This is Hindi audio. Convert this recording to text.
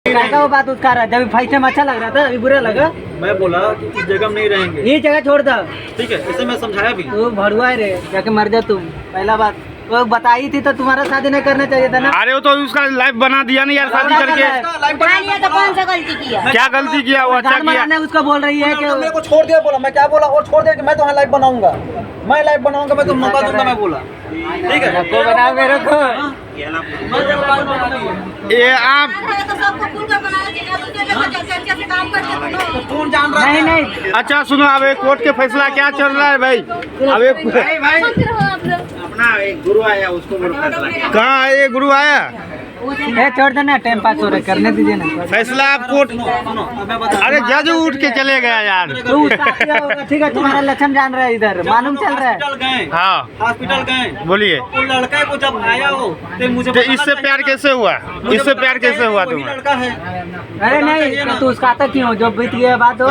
वो बात उसका रहा, जब फर्स्ट टाइम अच्छा लग रहा था, अभी बुरा लगा। मैं बोला कि इस जगह हम नहीं रहेंगे, ये जगह छोड़ दो। ठीक है, इसे मैं समझाया भी। तू भड़ुआ है रे, जाके मर जा तुम। पहला बात वो बताई थी तो तुम्हारा शादी नहीं करना चाहिए था ना। अरे वो तो उसका लाइफ बना दिया ना यार शादी करके। बना लिया तो कौन सा गलती किया? क्या गलती किया वो? अच्छा गान किया। बनाने उसको बोल रही है कि मेरे को छोड़ दिया, बोला मैं क्या बोला, और छोड़ दिया कि मैं तुम्हारा लाइफ बनाऊंगा, मैं लाइफ बनाऊंगा, मैं तो मौका दूंगा, मैं बोला ठीक है। को बनाओ मेरे को। ये आप तो सबको खुल कर बनाना चाहिए, दूसरे लोग अच्छे से काम करते हो। कौन जान रहा नहीं नहीं, अच्छा सुनो, अब एक कोर्ट के फैसला क्या चल रहा है भाई? अब एक अपना एक गुरु आया, उसको कहाँ है ये गुरु आया? ए छोड़ देना, टाइम पास हो रहा है, करने दीजिए ना। फैसला आप कोर्ट। सुनो, अब मैं बता। अरे जज उठ के चले गया यार। तू उसका किया होगा, ठीक है, तुम्हारा लक्षण जान रहा है, इधर मालूम चल रहा है। हॉस्पिटल गए, हाँ हॉस्पिटल गए, बोलिए। वो लड़का को जब आया हो तो मुझे तो बताना इससे चाहिए। प्यार कैसे हुआ? मुझे इससे बताना प्यार कैसे चाहिए, हुआ वही तुम्हें? लड़का है। अरे बताना चाहिए नहीं, ना। तो उसका आता क्यों? जो बीत गया बात हो।